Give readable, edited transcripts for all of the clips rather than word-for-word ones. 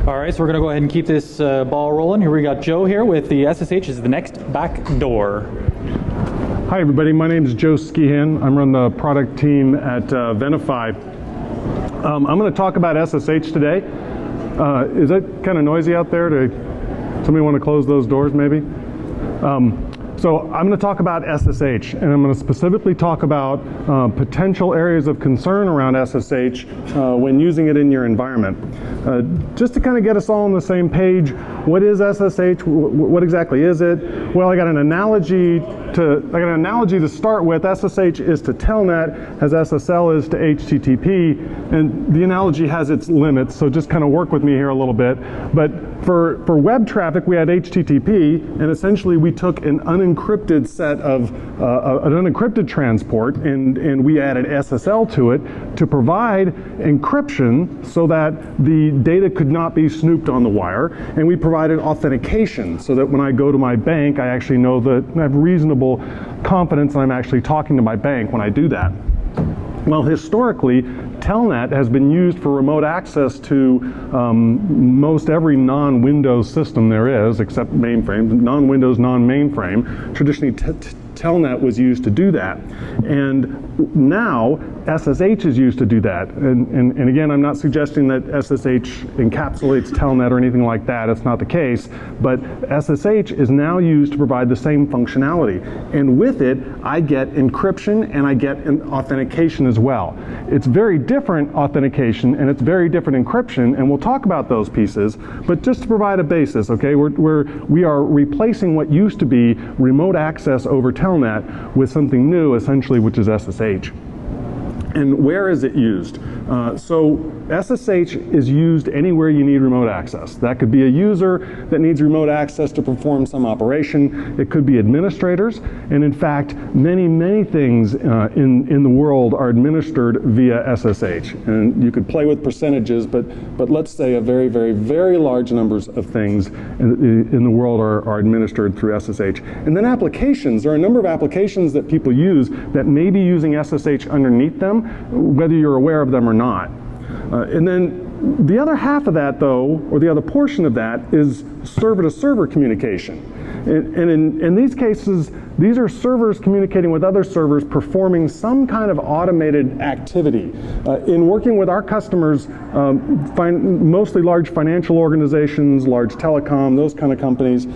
All right, so we're going to go ahead and keep this ball rolling. Here we got Joe here with the SSH is the next back door. Hi everybody, my name is Joe Skehan. I'm on the product team at Venafi. I'm going to talk about SSH today. Is it kind of noisy out there? Somebody want to close those doors maybe? So I'm going to talk about SSH, and I'm going to specifically talk about potential areas of concern around SSH when using it in your environment. Just to kind of get us all on the same page, what is SSH? What exactly is it? Well, I got an analogy to start with. SSH is to Telnet, as SSL is to HTTP, and the analogy has its limits, so just kind of work with me here a little bit. But for web traffic, we had HTTP, and essentially we took an unencrypted set of an unencrypted transport, and we added SSL to it to provide encryption so that the data could not be snooped on the wire, and we provided authentication so that when I go to my bank, I actually know that I have reasonable confidence that I'm actually talking to my bank when I do that. Well, historically, Telnet has been used for remote access to most every non-Windows system there is, except mainframe, non-Windows, non-mainframe. Traditionally, Telnet was used to do that. And now, SSH is used to do that. And again, I'm not suggesting that SSH encapsulates Telnet or anything like that. It's not the case. But SSH is now used to provide the same functionality. And with it, I get encryption and I get an authentication as well. It's very different authentication and it's very different encryption, and we'll talk about those pieces. But just to provide a basis, okay, we are replacing what used to be remote access over Telnet with something new, essentially, which is SSH. And where is it used? So SSH is used anywhere you need remote access. That could be a user that needs remote access to perform some operation. It could be administrators. And in fact, many things in the world are administered via SSH. And you could play with percentages, but let's say a very large numbers of things in the world are administered through SSH. And then applications. There are a number of applications that people use that may be using SSH underneath them, whether you're aware of them or not. And then the other half of that, though, or the other portion of that, is server-to-server communication. And in these cases, these are servers communicating with other servers, performing some kind of automated activity. In working with our customers, mostly large financial organizations, large telecom, those kind of companies,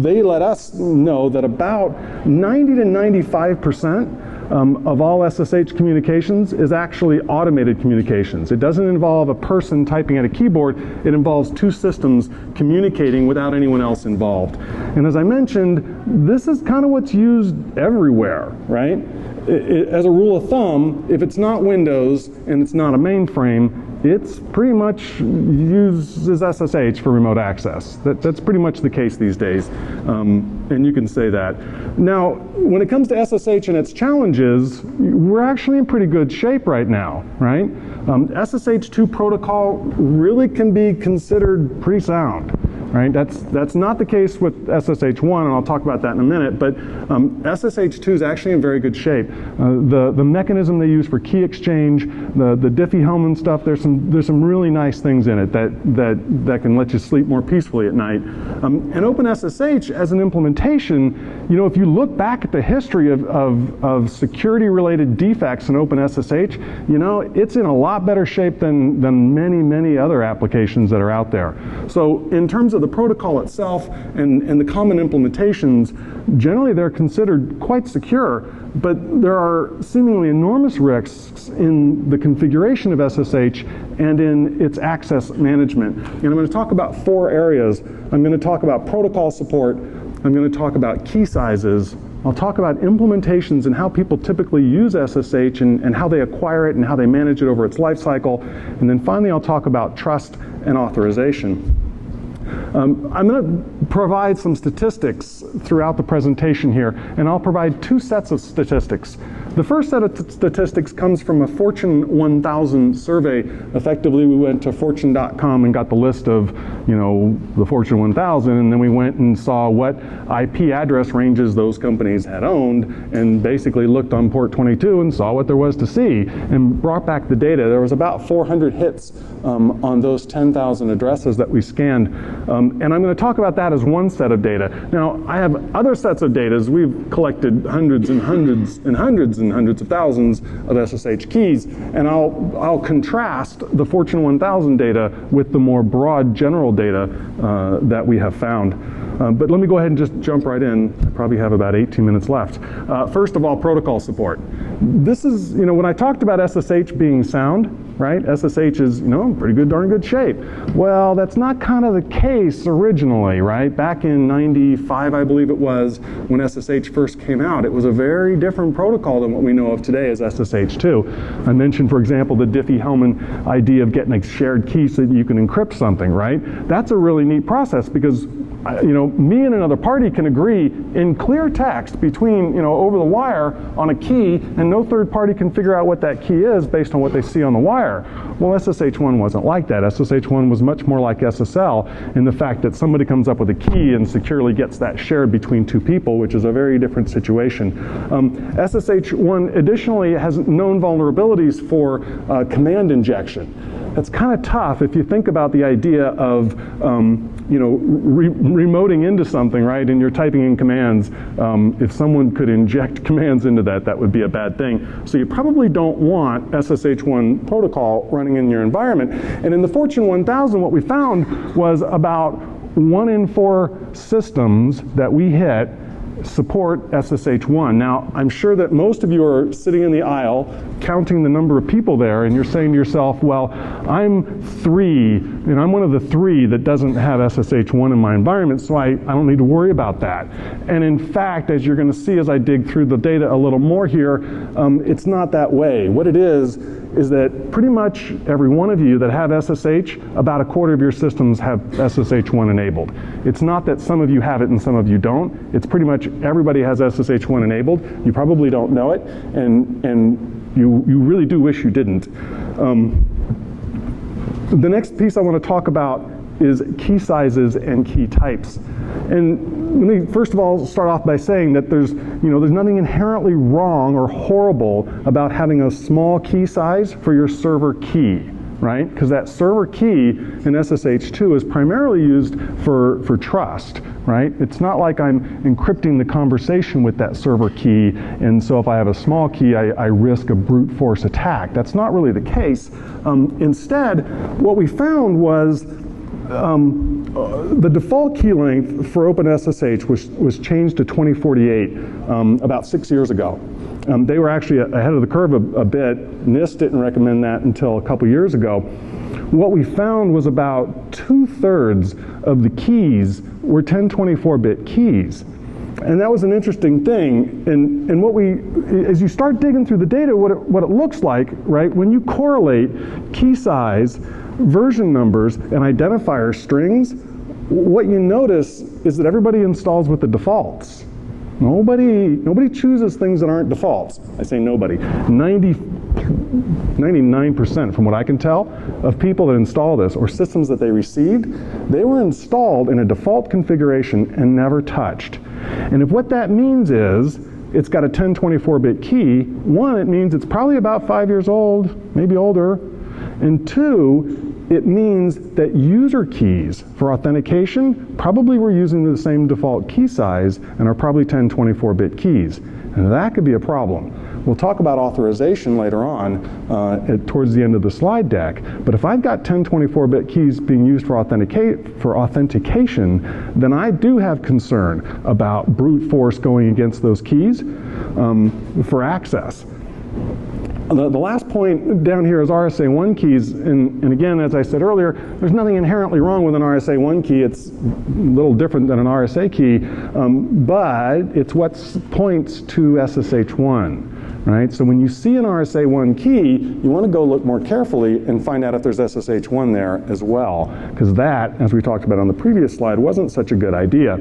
they let us know that about 90 to 95% of all SSH communications is actually automated communications. It doesn't involve a person typing at a keyboard. It involves two systems communicating without anyone else involved. And as I mentioned, this is kind of what's used everywhere, right? As a rule of thumb, if it's not Windows and it's not a mainframe, it's pretty much uses SSH for remote access. That's pretty much the case these days, and you can say that. Now, when it comes to SSH and its challenges, we're actually in pretty good shape right now, right? SSH2 protocol really can be considered pretty sound. Right? That's not the case with SSH1, and I'll talk about that in a minute, but SSH2 is actually in very good shape. The mechanism they use for key exchange, the Diffie-Hellman stuff, there's some really nice things in it that can let you sleep more peacefully at night. And OpenSSH as an implementation, you know, if you look back at the history of security-related defects in OpenSSH, you know, it's in a lot better shape than many other applications that are out there. So in terms of the protocol itself and the common implementations, generally they're considered quite secure, but there are seemingly enormous risks in the configuration of SSH and in its access management. And I'm going to talk about four areas. I'm going to talk about protocol support, I'm going to talk about key sizes, I'll talk about implementations and how people typically use SSH and how they acquire it and how they manage it over its life cycle, and then finally I'll talk about trust and authorization. I'm going to provide some statistics throughout the presentation here, and I'll provide two sets of statistics. The first set of statistics comes from a Fortune 1000 survey. Effectively, we went to fortune.com and got the list of, the Fortune 1000, and then we went and saw what IP address ranges those companies had owned, and basically looked on port 22 and saw what there was to see, and brought back the data. There was about 400 hits on those 10,000 addresses that we scanned, and I'm going to talk about that as one set of data. Now, I have other sets of data. We've collected hundreds and hundreds and hundreds and hundreds of thousands of SSH keys, and I'll contrast the Fortune 1000 data with the more broad general data that we have found. But let me go ahead and just jump right in. I probably have about 18 minutes left. First of all, protocol support. This is, when I talked about SSH being sound, right? SSH is, pretty good, darn good shape. Well, that's not kind of the case originally, right? Back in 95, I believe it was, when SSH first came out, it was a very different protocol than what we know of today as SSH2. I mentioned, for example, the Diffie-Hellman idea of getting a shared key so that you can encrypt something, right? That's a really neat process because me and another party can agree in clear text between, over the wire on a key, and no third party can figure out what that key is based on what they see on the wire. Well, SSH1 wasn't like that. SSH1 was much more like SSL in the fact that somebody comes up with a key and securely gets that shared between two people, which is a very different situation. SSH1 additionally has known vulnerabilities for command injection. That's kind of tough if you think about the idea of remoting into something, right? And you're typing in commands. If someone could inject commands into that, that would be a bad thing. So you probably don't want SSH1 protocol running in your environment. And in the Fortune 1000, what we found was about 1 in 4 systems that we hit support SSH1. Now, I'm sure that most of you are sitting in the aisle counting the number of people there, and you're saying to yourself, well, I'm 3, and I'm one of the 3 that doesn't have SSH1 in my environment, so I don't need to worry about that. And in fact, as you're going to see as I dig through the data a little more here, it's not that way. What it is that pretty much every one of you that have SSH, about a quarter of your systems have SSH1 enabled. It's not that some of you have it and some of you don't. It's pretty much everybody has SSH1 enabled. You probably don't know it, and you really do wish you didn't. The next piece I want to talk about is key sizes and key types. And let me first of all start off by saying that there's nothing inherently wrong or horrible about having a small key size for your server key, right? Because that server key in SSH2 is primarily used for trust, right? It's not like I'm encrypting the conversation with that server key, and so if I have a small key, I risk a brute force attack. That's not really the case. Instead, what we found was the default key length for OpenSSH was changed to 2048 about 6 years ago. They were actually ahead of the curve a bit. NIST didn't recommend that until a couple years ago. What we found was about 2/3 of the keys were 1024-bit keys. And that was an interesting thing. And what as you start digging through the data, what it looks like, right, when you correlate key size, version numbers, and identifier strings, what you notice is that everybody installs with the defaults. Nobody chooses things that aren't defaults. I say nobody. 99%, from what I can tell, of people that install this, or systems that they received, they were installed in a default configuration and never touched. And if what that means is it's got a 1024-bit key, 1, it means it's probably about 5 years old, maybe older, and 2, it means that user keys for authentication probably were using the same default key size and are probably 1024-bit keys. And that could be a problem. We'll talk about authorization later on towards the end of the slide deck. But if I've got 1024-bit keys being used for authentication, then I do have concern about brute force going against those keys for access. The last point down here is RSA-1 keys, and again, as I said earlier, there's nothing inherently wrong with an RSA-1 key. It's a little different than an RSA key, but it's what points to SSH1, right? So when you see an RSA-1 key, you want to go look more carefully and find out if there's SSH1 there as well, because that, as we talked about on the previous slide, wasn't such a good idea.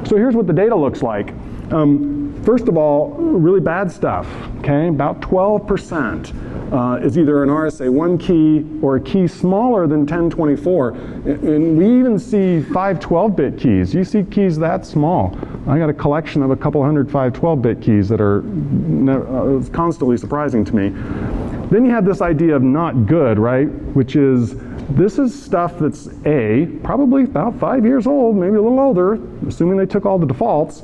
So here's what the data looks like. First of all, really bad stuff, okay? About 12% is either an RSA1 key or a key smaller than 1024. And we even see 512-bit keys. You see keys that small. I got a collection of a couple hundred 512-bit keys that are constantly surprising to me. Then you have this idea of not good, right? Which is, this is stuff that's A, probably about 5 years old, maybe a little older, assuming they took all the defaults,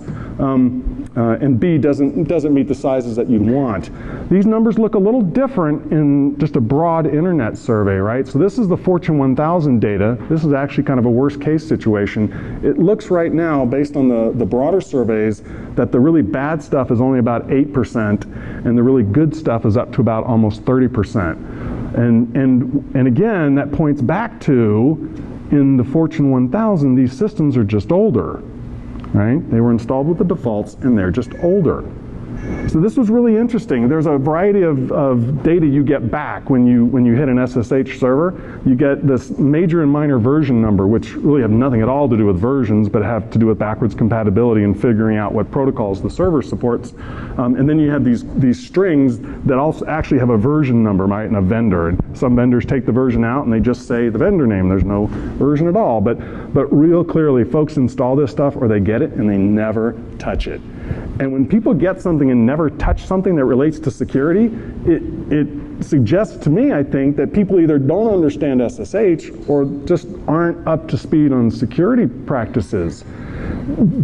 and B, doesn't meet the sizes that you'd want. These numbers look a little different in just a broad internet survey, right? So this is the Fortune 1000 data. This is actually kind of a worst case situation. It looks right now, based on the broader surveys, that the really bad stuff is only about 8%, and the really good stuff is up to about almost 30%. And again, that points back to, in the Fortune 1000, these systems are just older, right? They were installed with the defaults, and they're just older. So this was really interesting. There's a variety of data you get back when you hit an SSH server. You get this major and minor version number, which really have nothing at all to do with versions, but have to do with backwards compatibility and figuring out what protocols the server supports. And then you have these strings that also actually have a version number, right, and a vendor. And some vendors take the version out and they just say the vendor name. There's no version at all. But real clearly, folks install this stuff or they get it and they never touch it. And when people get something and never touch something that relates to security, it suggests to me, I think, that people either don't understand SSH or just aren't up to speed on security practices.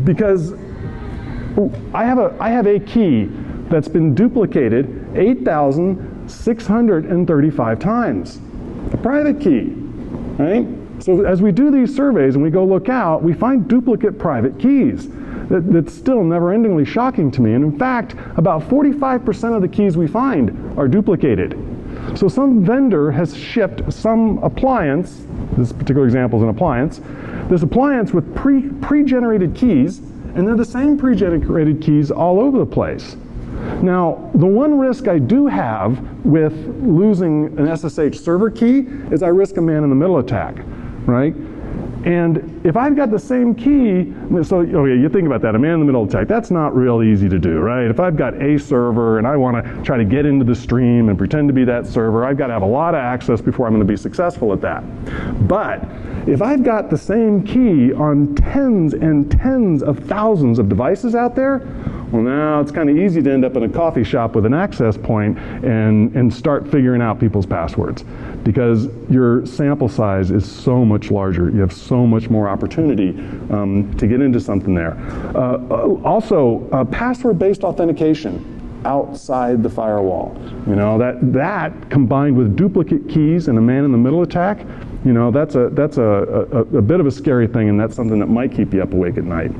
Because I have a key that's been duplicated 8,635 times. A private key, right? So as we do these surveys and we go look out, we find duplicate private keys. That's still never-endingly shocking to me. And in fact, about 45% of the keys we find are duplicated. So some vendor has shipped some appliance, this particular example is an appliance, this appliance with pre-generated keys, and they're the same pre-generated keys all over the place. Now, the one risk I do have with losing an SSH server key is I risk a man-in-the-middle attack, right? And if I've got the same key, so okay, you think about that, a man-in-the-middle attack, that's not real easy to do, right? If I've got a server and I want to try to get into the stream and pretend to be that server, I've got to have a lot of access before I'm going to be successful at that. But if I've got the same key on tens and tens of thousands of devices out there, well, now it's kind of easy to end up in a coffee shop with an access point and start figuring out people's passwords, because your sample size is so much larger. You have so much more opportunity to get into something there. Also, password-based authentication outside the firewall. You know, that combined with duplicate keys and a man-in-the-middle attack, you know, that's a bit of a scary thing, and that's something that might keep you up awake at night.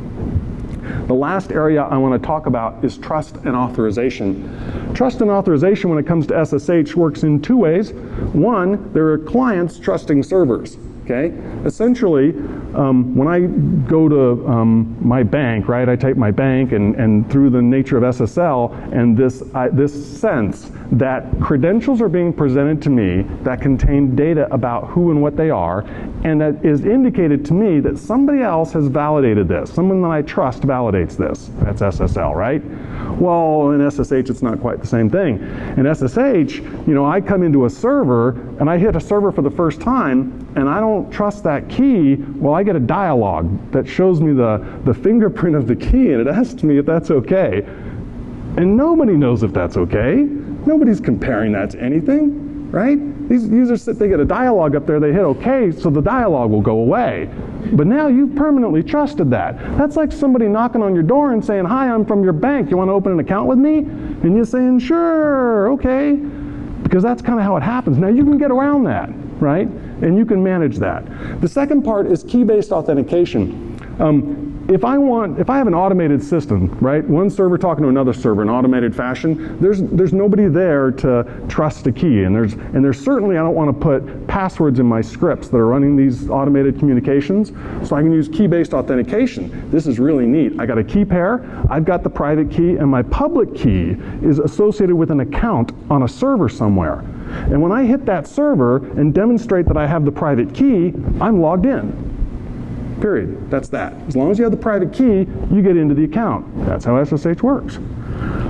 The last area I want to talk about is trust and authorization. Trust and authorization when it comes to SSH works in two ways. One, there are clients trusting servers. Okay? Essentially, when I go to my bank, right, I type my bank, and through the nature of SSL and this sense that credentials are being presented to me that contain data about who and what they are, and that is indicated to me that somebody else has validated this. Someone that I trust validates this. That's SSL, right? Well, in SSH, it's not quite the same thing. In SSH, you know, I come into a server, and I hit a server for the first time, and I don't trust that key. Well, I get a dialog that shows me the fingerprint of the key, and it asks me if that's okay. And nobody knows if that's okay. Nobody's comparing that to anything, right? These users they get a dialog up there, they hit OK, so the dialog will go away. But now you've permanently trusted that. That's like somebody knocking on your door and saying, "Hi, I'm from your bank. You want to open an account with me?" And you're saying, "Sure, okay." Because that's kind of how it happens. Now you can get around that, right? And you can manage that. The second part is key-based authentication. If I have an automated system, right, one server talking to another server in automated fashion, there's nobody there to trust a key, and there's certainly, I don't want to put passwords in my scripts that are running these automated communications, so I can use key-based authentication. This is really neat. I got a key pair, I've got the private key, and my public key is associated with an account on a server somewhere. And when I hit that server and demonstrate that I have the private key, I'm logged in. Period. That's that. As long as you have the private key, you get into the account. That's how SSH works.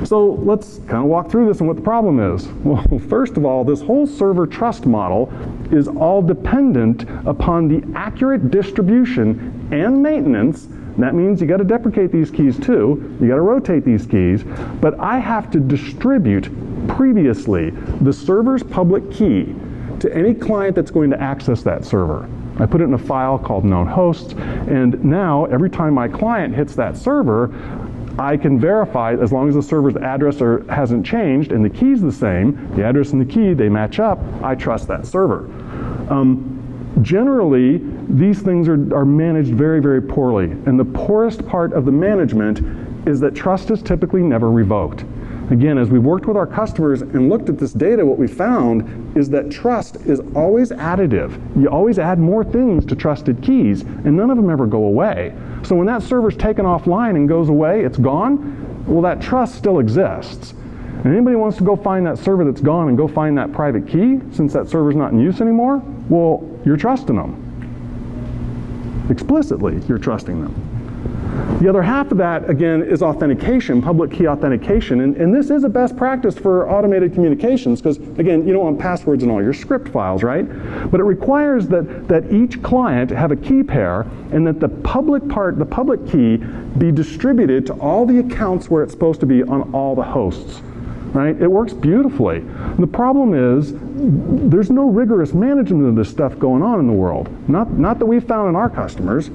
So let's kind of walk through this and what the problem is. Well, first of all, this whole server trust model is all dependent upon the accurate distribution and maintenance. And that means you got to deprecate these keys too. You got to rotate these keys. But I have to distribute previously the server's public key to any client that's going to access that server. I put it in a file called known hosts, and now every time my client hits that server, I can verify, as long as the server's address hasn't changed and the key's the same, the address and the key, they match up, I trust that server. Generally, these things are managed very, very poorly, and the poorest part of the management is that trust is typically never revoked. Again, as we've worked with our customers and looked at this data, what we found is that trust is always additive. You always add more things to trusted keys, and none of them ever go away. So when that server's taken offline and goes away, it's gone, well, that trust still exists. And anybody wants to go find that server that's gone and go find that private key, since that server's not in use anymore, well, you're trusting them. Explicitly, you're trusting them. The other half of that, again, is authentication, public key authentication. And this is a best practice for automated communications because, again, you don't want passwords in all your script files, right? But it requires that each client have a key pair and that the public part, the public key, be distributed to all the accounts where it's supposed to be on all the hosts, right? It works beautifully. The problem is there's no rigorous management of this stuff going on in the world, not that we've found in our customers.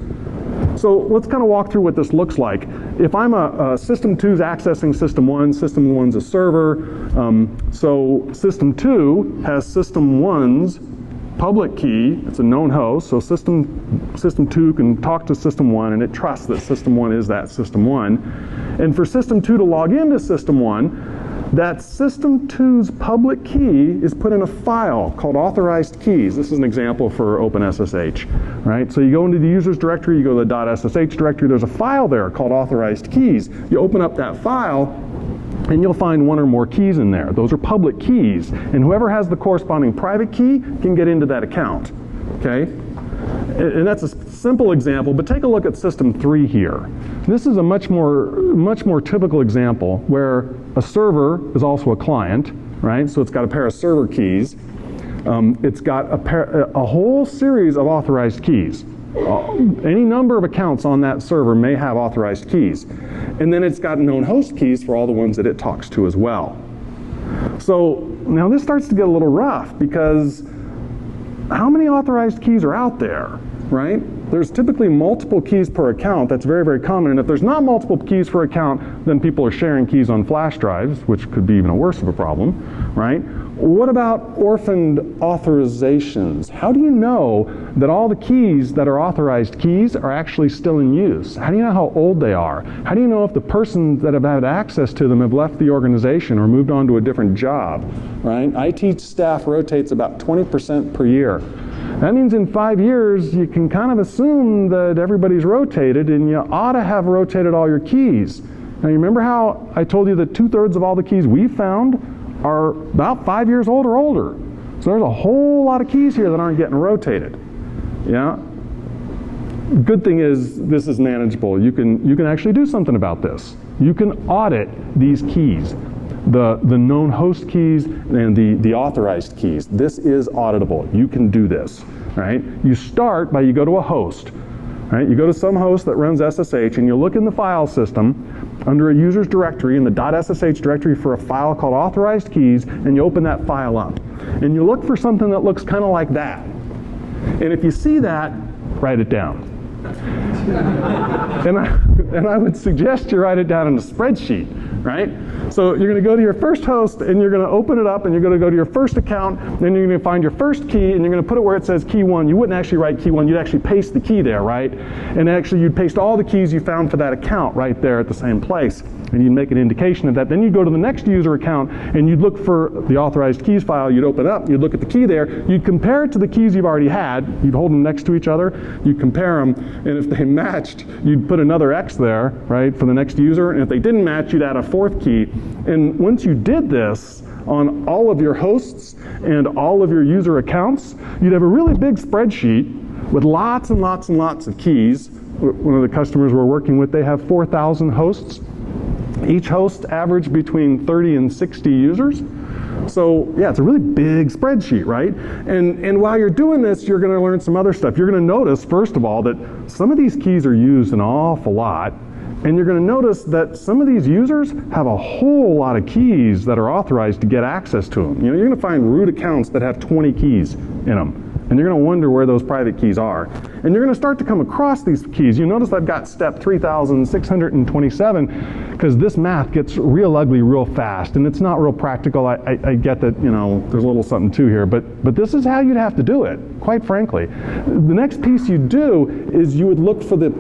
So let's kind of walk through what this looks like. If I'm a System 2's accessing System 1, System 1's a server, so System 2 has System 1's public key, it's a known host, so System 2 can talk to System 1 and it trusts that System 1 is that System 1. And for System 2 to log into System 1, that System 2's public key is put in a file called authorized keys. This is an example for OpenSSH, right? So you go into the users directory, you go to the .ssh directory, there's a file there called authorized keys. You open up that file, and you'll find one or more keys in there. Those are public keys, and whoever has the corresponding private key can get into that account, okay? And that's a simple example, but take a look at System 3 here. This is a much more typical example where a server is also a client, right? So it's got a pair of server keys. It's got a whole series of authorized keys. Any number of accounts on that server may have authorized keys. And then it's got known host keys for all the ones that it talks to as well. So now this starts to get a little rough because how many authorized keys are out there, right? There's typically multiple keys per account. That's very, very common. And if there's not multiple keys per account, then people are sharing keys on flash drives, which could be even worse of a problem, right? What about orphaned authorizations? How do you know that all the keys that are authorized keys are actually still in use? How do you know how old they are? How do you know if the persons that have had access to them have left the organization or moved on to a different job, right? IT staff rotates about 20% per year. That means in 5 years, you can kind of assume that everybody's rotated, and you ought to have rotated all your keys. Now, you remember how I told you that 2/3 of all the keys we found are about 5 years old or older. So there's a whole lot of keys here that aren't getting rotated. Yeah. Good thing is this is manageable. You can actually do something about this. You can audit these keys, the known host keys and the authorized keys. This is auditable. You can do this, right? You start by you go to a host, right? You go to some host that runs SSH and you look in the file system under a user's directory in the .ssh directory for a file called authorized keys, and you open that file up. And you look for something that looks kind of like that. And if you see that, write it down. And I would suggest you write it down in a spreadsheet, right? So you're going to go to your first host and you're going to open it up and you're going to go to your first account, then you're going to find your first key and you're going to put it where it says key 1. You wouldn't actually write key 1, you'd actually paste the key there, right? And actually you'd paste all the keys you found for that account right there at the same place. And you'd make an indication of that. Then you'd go to the next user account and you'd look for the authorized keys file, you'd open up, you'd look at the key there, you'd compare it to the keys you've already had, you'd hold them next to each other, you'd compare them, and if they matched, you'd put another X there, right, for the next user, and if they didn't match, you'd add a 4th key. And once you did this on all of your hosts and all of your user accounts, you'd have a really big spreadsheet with lots and lots and lots of keys. One of the customers we're working with, they have 4,000 hosts. Each host averaged between 30 and 60 users. So yeah, it's a really big spreadsheet, right? And while you're doing this, you're going to learn some other stuff. You're going to notice, first of all, that some of these keys are used an awful lot. And you're going to notice that some of these users have a whole lot of keys that are authorized to get access to them. You know, you're going to find root accounts that have 20 keys in them. And you're going to wonder where those private keys are. And you're going to start to come across these keys. You notice I've got step 3,627 because this math gets real ugly real fast. And it's not real practical. I get that, you know, there's a little something to here. But this is how you'd have to do it, quite frankly. The next piece you do is you would look for the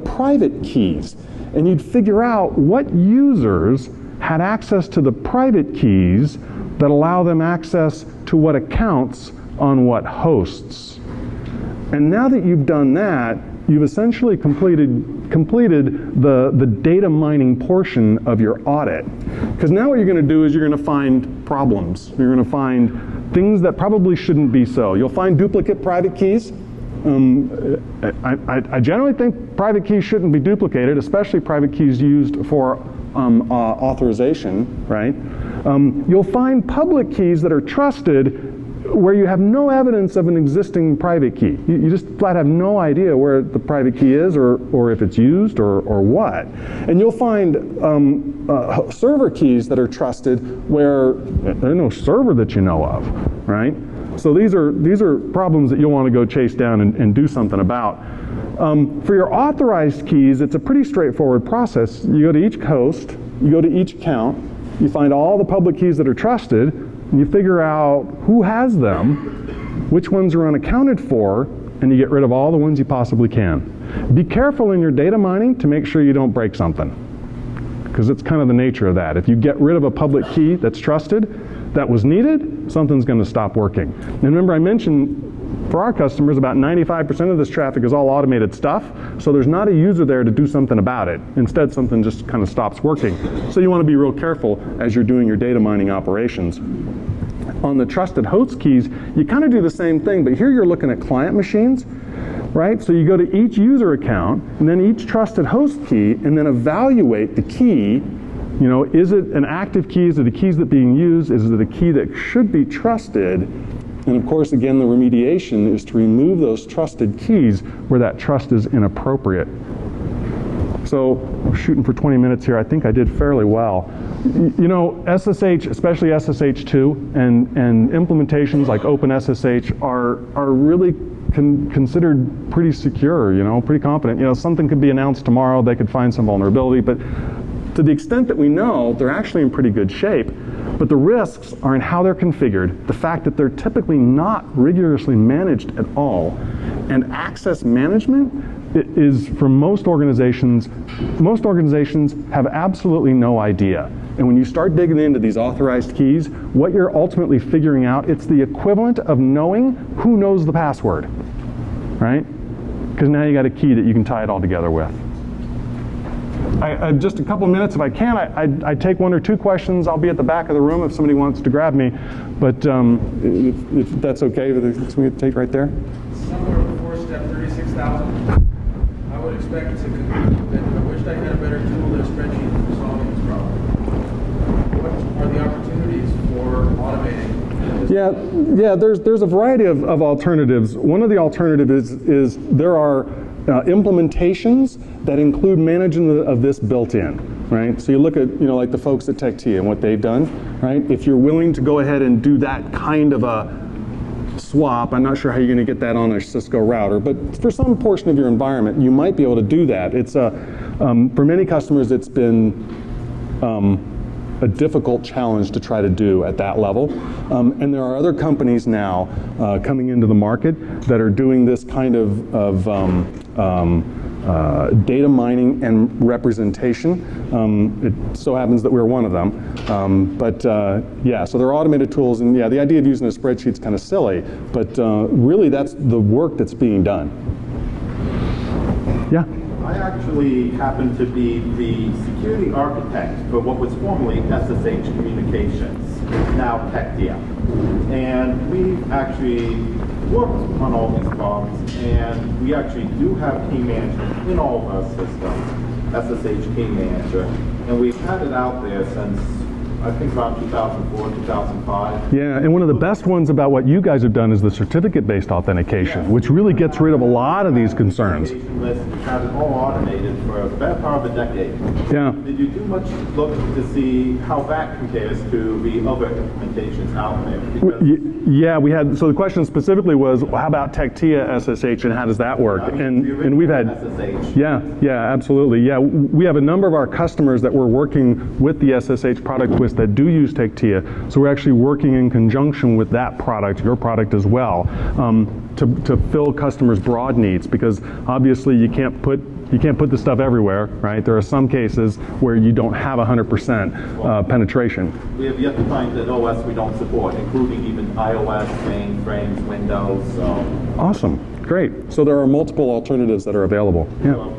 private keys. And you'd figure out what users had access to the private keys that allow them access to what accounts on what hosts. And now that you've done that, you've essentially completed the data mining portion of your audit. Because now what you're going to do is you're going to find problems. You're going to find things that probably shouldn't be so. You'll find duplicate private keys. I generally think private keys shouldn't be duplicated, especially private keys used for authorization, right? You'll find public keys that are trusted where you have no evidence of an existing private key. You just flat have no idea where the private key is or if it's used or what. And you'll find server keys that are trusted where there's no server that you know of, right? So these are problems that you'll want to go chase down and do something about. For your authorized keys, it's a pretty straightforward process. You go to each host, you go to each account, you find all the public keys that are trusted, and you figure out who has them, which ones are unaccounted for, and you get rid of all the ones you possibly can. Be careful in your data mining to make sure you don't break something, because it's kind of the nature of that. If you get rid of a public key that's trusted, that was needed, something's going to stop working. And remember I mentioned for our customers about 95% of this traffic is all automated stuff, so there's not a user there to do something about it. Instead, something just kind of stops working. So you want to be real careful as you're doing your data mining operations. On the trusted host keys, you kind of do the same thing, but here you're looking at client machines, right? So you go to each user account, and then each trusted host key, and then evaluate the key. You know, is it an active key? Is it a key that's being used? Is it a key that should be trusted? And of course, again, the remediation is to remove those trusted keys where that trust is inappropriate. So I'm shooting for 20 minutes here. I think I did fairly well. You know, SSH, especially SSH2 and implementations like OpenSSH are really considered pretty secure, you know, pretty confident. You know, something could be announced tomorrow. They could find some vulnerability, but to the extent that we know, they're actually in pretty good shape. But the risks are in how they're configured, the fact that they're typically not rigorously managed at all, and access management is, for most organizations have absolutely no idea. And when you start digging into these authorized keys, what you're ultimately figuring out, it's the equivalent of knowing who knows the password, right? Because now you got a key that you can tie it all together with. Just a couple of minutes, if I can, I take one or two questions. I'll be at the back of the room if somebody wants to grab me. But if that's okay, can we take right there? Somewhere before step 36,000, I would expect to conclude that I wished I had a better tool than a spreadsheet for solving this problem. What are the opportunities for automating? Yeah, there's a variety of alternatives. One of the alternatives is there are implementations that include management of this built in, right? So you look at, you know, like the folks at TechT and what they've done, right? If you're willing to go ahead and do that kind of a swap, I'm not sure how you're going to get that on a Cisco router, but for some portion of your environment, you might be able to do that. It's for many customers, it's been a difficult challenge to try to do at that level. And there are other companies now coming into the market that are doing this kind of data mining and representation. It so happens that we're one of them. Yeah, so there are automated tools, and yeah, the idea of using a spreadsheet is kind of silly, but really that's the work that's being done. Yeah? I actually happen to be the security architect for what was formerly SSH Communications, now TechTia. And we've actually worked on all these problems, and we actually do have key management in all of our systems, SSH key manager, and we've had it out there since I think around 2004, 2005. Yeah, and one of the best ones about what you guys have done is the certificate-based authentication, which really gets rid of a lot of these concerns. List, we've had it all automated for the better part of a decade. Yeah. Did you do much look to see how that compares to the other implementations out there? Because Yeah, we had, so the question specifically was, well, how about Tectia SSH and how does that work? And we've had, SSH. yeah, absolutely. Yeah, we have a number of our customers that we're working with the SSH product with that do use Tectia, so we're actually working in conjunction with that product, your product as well, to fill customers' broad needs, because obviously you can't put the stuff everywhere, right? There are some cases where you don't have 100% penetration. We have yet to find an OS we don't support, including even iOS, mainframes, Windows. So. Awesome, great. So there are multiple alternatives that are available. Yeah.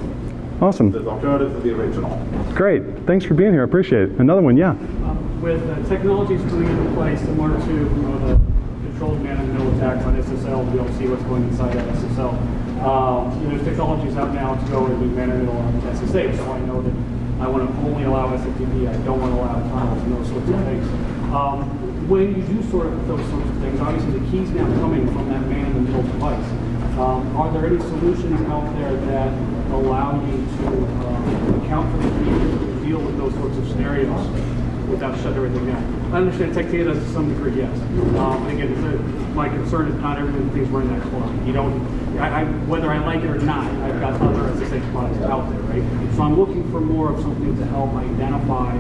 Awesome. There's alternatives to the original. Great. Thanks for being here. I appreciate it. Another one, yeah. With technologies coming into play similar to the controlled man-in-the-middle attacks on SSL, we don't see what's going inside that SSL. There's technologies out now to go and do man-in-the-middle on SSH, so I know that I want to only allow SFTP, I don't want to allow tunnels and those sorts of things. When you do sort of those sorts of things, obviously the key's now coming from that man-in-the-middle device. Are there any solutions out there that allow you to account for the key to deal with those sorts of scenarios without shutting everything down? I understand Tectia does to some degree, yes. And again, my concern is not everything's running that cloud. You don't, whether I like it or not, I've got other SSH products out there, right? So I'm looking for more of something to help identify,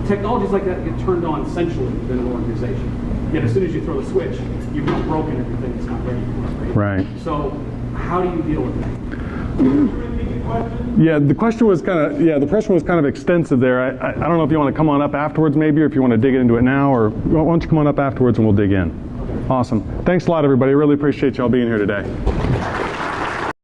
technologies like that get turned on centrally within an organization. Yet as soon as you throw the switch, you've not broken everything that's not ready for it, right? Right. So how do you deal with that? Yeah, the question was kind of extensive there. I don't know if you want to come on up afterwards maybe, or if you want to dig into it now, or why don't you come on up afterwards and we'll dig in. Okay. Awesome. Thanks a lot, everybody. I really appreciate y'all being here today.